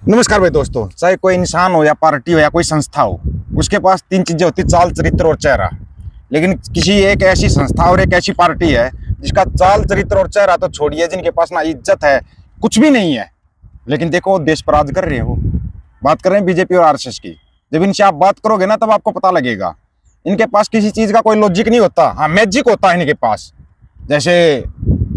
नमस्कार भाई दोस्तों। चाहे कोई इंसान हो या पार्टी हो या कोई संस्था हो, उसके पास तीन चीजें होती: चाल, चरित्र और चेहरा। लेकिन किसी एक ऐसी संस्था और एक ऐसी पार्टी है जिसका चाल, चरित्र और चेहरा तो छोड़िए, जिनके पास ना इज्जत है, कुछ भी नहीं है, लेकिन देखो देश पर राज कर रहे हो। बात कर रहे हैं बीजेपी और आरएसएस की। जब इनसे आप बात करोगे ना, तब आपको पता लगेगा इनके पास किसी चीज का कोई लॉजिक नहीं होता। हाँ, मैजिक होता है इनके पास। जैसे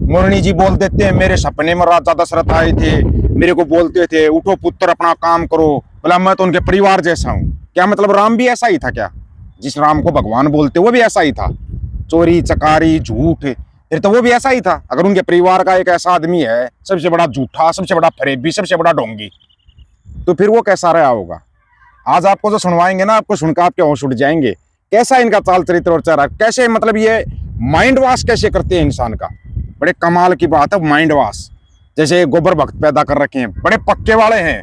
मुरली जी बोल देते हैं, मेरे सपने में राजा दशरथ आए थे, मेरे को बोलते थे उठो पुत्र अपना काम करो। बोला मैं तो उनके परिवार जैसा हूँ। क्या मतलब राम भी ऐसा ही था क्या? जिस राम को भगवान बोलते वो भी ऐसा ही था? चोरी चकारी झूठ, फिर तो वो भी ऐसा ही था। अगर उनके परिवार का एक ऐसा आदमी है, सबसे बड़ा झूठा, सबसे बड़ा फरेबी, सबसे बड़ा ढोंगी, तो फिर वो कैसा रहा होगा? आज आपको जो सुनवाएंगे ना, आपको सुनकर आपके होश उड़ जाएंगे। कैसा इनका चाल चरित्र और चेहरा, कैसे मतलब ये माइंड वॉश कैसे करते हैं इंसान का। बड़े कमाल की बात है माइंड वॉश। जैसे गोबर भक्त पैदा कर रखे हैं, बड़े पक्के वाले हैं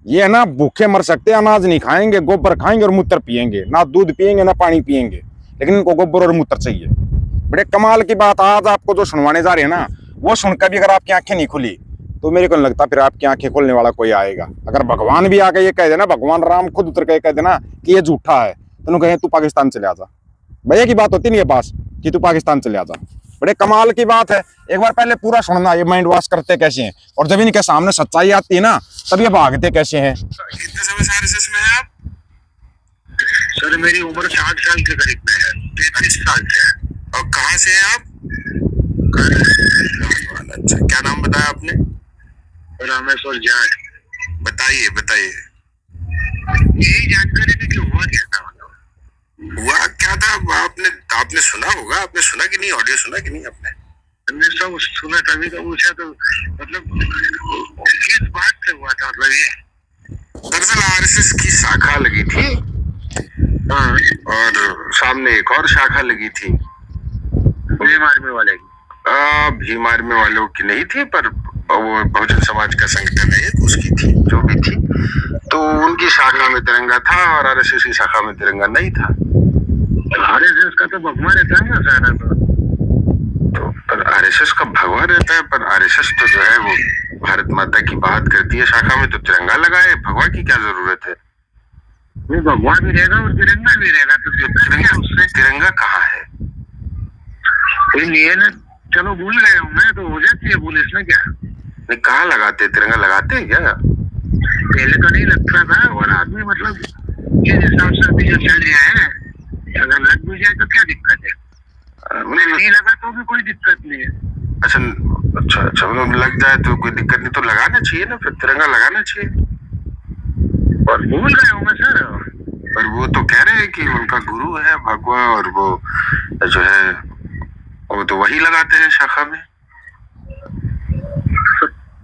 ये, है ना। भूखे मर सकते हैं, अनाज नहीं खाएंगे, गोबर खाएंगे और मूत्र पिएंगे, ना दूध पिएंगे ना पानी पिएंगे, लेकिन इनको गोबर और मूत्र चाहिए। बड़े कमाल की बात आज आपको जो सुनवाने जा रहे हैं ना, वो सुनकर भी अगर आपकी आंखें नहीं खुली तो मेरे को नहीं लगता फिर आपकी आंखें खोलने वाला कोई आएगा। अगर भगवान भी आके ये कह देना, भगवान राम खुद उतर के कह देना कि ये झूठा है, तो कहे तू पाकिस्तान चले आ जा। भैया की बात होती नहीं है पास कि तू पाकिस्तान चले आ जा। बड़े कमाल की बात है। एक बार पहले पूरा सुनना, ये माइंड वॉश करते कैसे हैं, और जब इनके सामने सच्चाई आती है ना, तब ये भागते कैसे हैं। कितने समय से आरएसएस में है आप? सर मेरी उम्र 60 साल के करीब में है, 33 साल से है। और कहाँ से हैं आप? अच्छा, क्या नाम बताया आपने? रामेश्वर जाट। बताइए बताइए। यही जानकारी थी कि हुआ क्या था, मतलब हुआ क्या था। आपने आपने सुना होगा, आपने सुना कि नहीं? ऑडियो सुना कि नहीं आपने? हमने सब सुना, तभी तो पूछा। तो मतलब किस बात से हुआ था, मतलब ये दरअसल आरएसएस की शाखा लगी थी, हाँ, और सामने एक और शाखा लगी थी भीम आर्मी वाले की। भीम आर्मी वालों की नहीं थी, पर वो बहुजन समाज का संगठन है, उसकी थी, जो भी थी। तो उनकी शाखा में तिरंगा था और आरएसएस की शाखा में तिरंगा नहीं था। आरएसएस का तो भगवा रहता है ना सारा। तो पर आरएसएस का भगवा रहता है, पर आरएसएस तो जो है वो भारत माता की बात करती है। शाखा में तो तिरंगा लगाए, भगवा की क्या जरूरत है? वो भगवा भी रहेगा और तिरंगा भी रहेगा, तो तिरंगा कहाँ है? ये ना, चलो भूल गए हूँ मैं, तो हो जाती है भूल, इसमें क्या। नहीं, कहाँ लगाते तिरंगा? लगाते हैं क्या? पहले तो नहीं लगता था, और आदमी मतलब जिस हिसाब से अभी जो चल रहा है, अगर लग भी जाए तो क्या दिक्कत है? नहीं लगा तो भी कोई दिक्कत नहीं है। अच्छा अच्छा अच्छा, मतलब लग जाए तो कोई दिक्कत नहीं, तो लगाना चाहिए ना, फिर तिरंगा लगाना चाहिए। और भूल गए होंगे सर। पर वो तो कह रहे हैं कि उनका गुरु है भगवा, और वो जो है वो तो वही लगाते हैं शाखा में।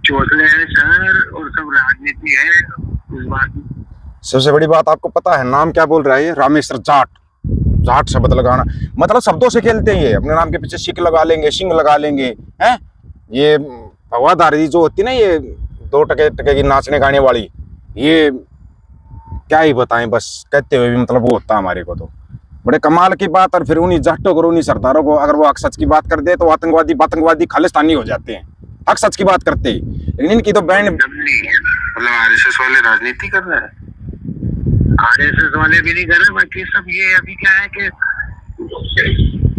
चौथले है सर, और सब राजनीति है इस बात में। सबसे बड़ी बात आपको पता है नाम क्या बोल रहा है ये? रामेश्वर जाट। जाट शब्द लगाना मतलब शब्दों से खेलते हैं ये। अपने नाम के पीछे सिख लगा लेंगे, सिंह लगा लेंगे, हैं। ये भगवाधारी जो होती ना, ये 2 टके टके की नाचने गाने वाली, ये क्या ही बताएं, बस कहते हुए भी मतलब वो होता है हमारे को। तो बड़े कमाल की बात। और फिर उन्हीं जाटों को, उन्हीं सरदारों को अगर वो हक सच की बात कर दे तो आतंकवादी खालिस्तानी हो जाते हैं, हक सच की बात करते ही। लेकिन इनकी तो बैंड मतलब आरएसएस वाले राजनीति कर रहे हैं। आरएसएस वाले भी नहीं कर रहे, बाकी सब ये अभी क्या है कि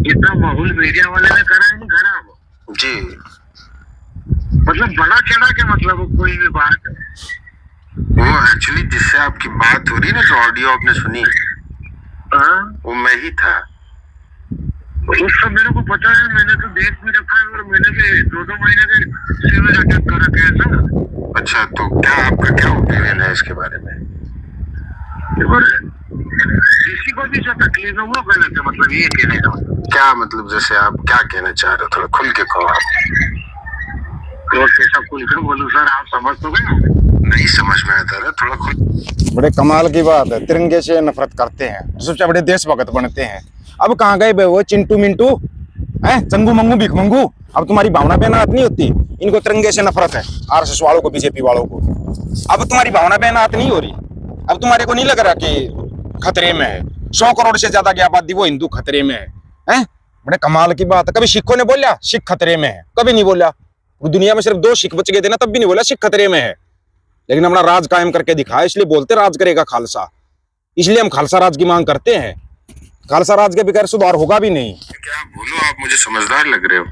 जितना माहौल मीडिया वाले ने करा है, नहीं खराब जी। मतलब बड़ा चढ़ा के मतलब कोई भी बात है, वो एक्चुअली जिससे आपकी बात हो रही ना, जो ऑडियो आपने सुनी, वो मैं ही था। उस सब मेरे को पता है, मैंने तो देख भी रखा है, और मैंने भी 2-2 महीने के सिविल अटैक कर रखे हैं सर। अच्छा, तो क्या आपका क्या ओपिनियन है इसके बारे में? और किसी को भी जो तकलीफ है वो गलत है, मतलब ये कहने का क्या मतलब, जैसे आप क्या कहना चाह रहे हो, थोड़ा खुल के कहो आप। तो कैसा खुल के बोलूं सर, आप समझ तो गए? नहीं समझ में आता है, थोड़ा खुल। बड़े कमाल की बात है, तिरंगे से नफरत करते हैं, सबसे बड़े देशभक्त बनते हैं। अब कहाँ गए बे वो चिंटू मिंटू, हैं चंगू मंगू भिख मंगू? अब तुम्हारी भावना बेनात नहीं होती। इनको तिरंगे से नफरत है, आरएसएस वालों को, बीजेपी वालों को। अब तुम्हारी भावना बेनात नहीं हो रही। अब तुम्हारे को नहीं लग रहा कि खतरे में है 100 करोड़ से ज्यादा की आबादी, वो हिंदू खतरे में है, हैं? बड़े कमाल की बात है। कभी सिखों ने बोला सिख खतरे में है? कभी नहीं बोला। दुनिया में सिर्फ 2 सिख बच गए थे ना, तब भी नहीं बोला सिख खतरे में है। लेकिन अपना राज कायम करके दिखाया, इसलिए बोलते राज करेगा खालसा। इसलिए हम खालसा राज की मांग करते हैं। खालसा राज के बगैर सुधार होगा भी नहीं। क्या बोलो, आप मुझे समझदार लग रहे हो।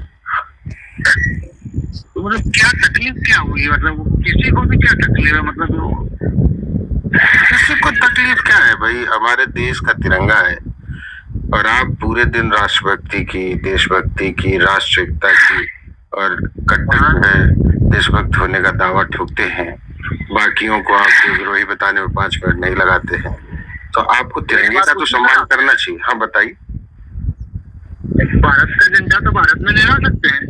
तो मतलब क्या तकलीफ क्या हुई, मतलब किसी को भी क्या तकलीफ है, मतलब किसी को तकलीफ क्या है भाई, हमारे देश का तिरंगा है और आप पूरे दिन राष्ट्रभक्ति की, देशभक्ति की, राष्ट्रीयता की और कट्टर है देशभक्त होने का दावा ठोकते हैं, बाकियों को आप देशद्रोही बताने में 5 मिनट नहीं लगाते हैं, तो आपको तिरंगे का तो सम्मान करना चाहिए। हाँ बताइए। भारत का झंडा तो भारत में लहरा सकते हैं,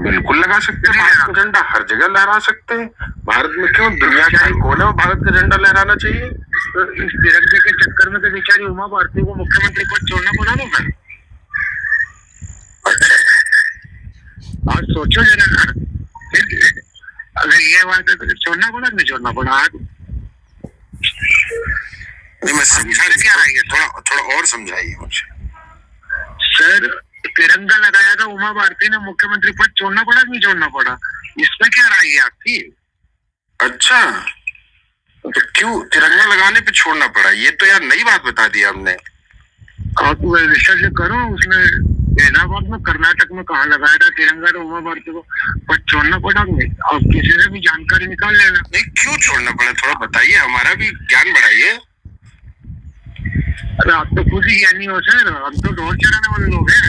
बिल्कुल लगा सकते हैं। भारत का झंडा हर जगह लहरा सकते हैं। भारत में क्यों, दुनिया का कोने में भारत का झंडा लहराना चाहिए। तो इस तिरंगे के चक्कर में तो बेचारी उमा भारती को मुख्यमंत्री पद छोड़ना पड़ा ना भाई। आज सोचो जरा, अगर ये बात है तो छोड़ना पड़ा, नहीं छोड़ना पड़ा। आज नहीं, मैं समझा क्या है, थोड़ा और समझाइए मुझे। सर तिरंगा लगाया था उमा भारती ने, मुख्यमंत्री पद छोड़ना पड़ा, नहीं छोड़ना पड़ा, इसमें क्या राय है आपकी। अच्छा, तो क्यों तिरंगा लगाने पे छोड़ना पड़ा, ये तो यार नई बात बता दी हमने। आप रिसर्च करो, उसने हैदराबाद में, कर्नाटक में कहाँ लगाया था तिरंगा, तो उमा भारती को पद छोड़ना पड़ा। आप किसी से भी जानकारी निकाल लेना। नहीं, क्यों छोड़ना पड़ा, थोड़ा बताइए, हमारा भी ज्ञान बढ़ाइए। अरे आप तो खुद ही ज्ञानी हो सर, हम तो ढोल चलाने वाले लोग हैं।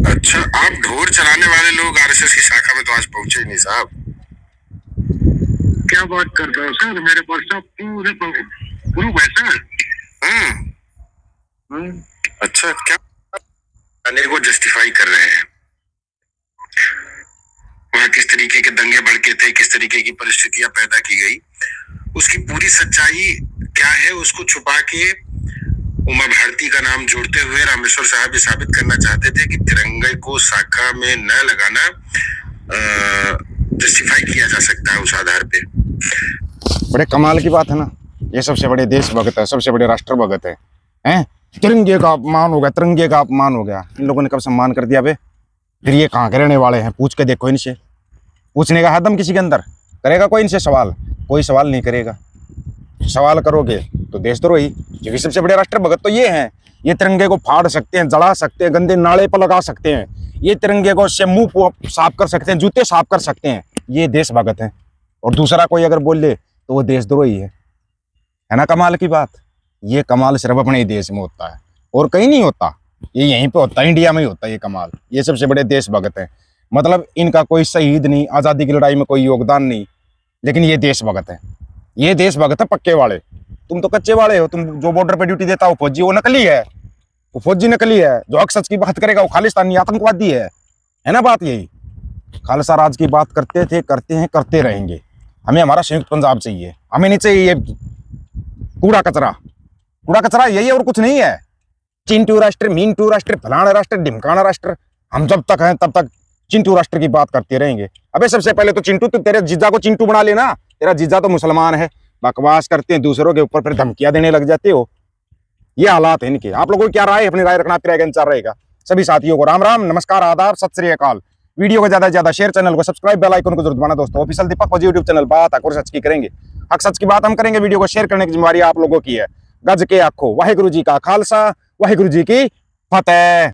अच्छा, आप ढोल चलाने वाले लोग आरएसएस की शाखा में तो आज पहुंचे ही नहीं साहब। क्या बात कर रहे हो सर, मेरे पास तो पूरे प्रूफ है सर। अच्छा, क्या आने को जस्टिफाई कर रहे हैं, वहां किस तरीके के दंगे भड़के थे, किस तरीके की परिस्थितियां पैदा की गई, उसकी पूरी सच्चाई क्या है, उसको छुपा के उमा भारती का नाम जोड़ते हुए रामेश्वर साहब ये साबित करना चाहते थे कि तिरंगे को शाखा में न लगाना जस्टिफाई किया जा सकता है उस आधार पे। बड़े कमाल की बात है ना, ये सबसे बड़े देशभक्त है, सबसे बड़े राष्ट्रभक्त है, हैं? तिरंगे का अपमान हो गया, तिरंगे का अपमान हो गया। इन लोगों ने कब सम्मान कर दिया बे? फिर ये कहाँ के रहने वाले हैं, पूछ के देखो इनसे। पूछने का है दम किसी के अंदर? करेगा कोई इनसे सवाल? कोई सवाल नहीं करेगा। सवाल करोगे तो देशद्रोही, क्योंकि सबसे बड़े राष्ट्रभक्त तो ये हैं। ये तिरंगे को फाड़ सकते हैं, जला सकते हैं, गंदे नाले पर लगा सकते हैं, ये तिरंगे को से मुंह साफ कर सकते हैं, जूते साफ कर सकते हैं, ये देशभक्त हैं। और दूसरा कोई अगर बोल ले तो वो देशद्रोही है ना? कमाल की बात। ये कमाल सिर्फ अपने ही देश में होता है और कहीं नहीं होता, ये यहीं पे होता है, इंडिया में ही होता है ये कमाल। ये सबसे बड़े देशभक्त हैं, मतलब इनका कोई शहीद नहीं, आज़ादी की लड़ाई में कोई योगदान नहीं, लेकिन ये देशभक्त है। ये देशभक्त है पक्के वाले। तुम तो कच्चे वाले हो, तुम जो बॉर्डर पे ड्यूटी देता हो फौजी, वो नकली है, वो फौजी नकली है। जो हक सच की बात करेगा वो खालिस्तानी आतंकवादी है ना? बात यही। खालसा राज की बात करते थे, करते हैं, करते रहेंगे। हमें हमारा संयुक्त पंजाब चाहिए, हमें नहीं चाहिए ये कूड़ा कचरा। कूड़ा कचरा यही है और कुछ नहीं है। चिंटू राष्ट्र, मींटू राष्ट्र, फलाना राष्ट्र, ढिमकाना राष्ट्र, हम जब तक हैं तब तक चिंटू राष्ट्र की बात करते रहेंगे। अबे सबसे पहले तो चिंटू, तो तेरे जीजा को चिंटू बना लेना, तेरा जीजा तो मुसलमान है। बकवास करते हैं दूसरों के ऊपर, फिर धमकियां देने लग जाते हो। ये हालात है इनके। आप लोगों की क्या राय है? अपनी राय रखना, आपकी राय के अनुसार रहेगा। सभी साथियों को राम राम, नमस्कार, आदाब, सत श्री अकाल। वीडियो को ज्यादा से ज्यादा शेयर, चैनल को सब्सक्राइब, बेल आइकन को जरूर दबाना दोस्तों। ऑफिशियल दीपक फौजी यूट्यूब चैनल, बात हक और सच की करेंगे, हक सच की बात हम करेंगे। वीडियो को शेयर करने की जिम्मेवारी आप लोगों की है। गज के आखो, वाहिगुरु जी का खालसा, वाहिगुरु जी की फतेह।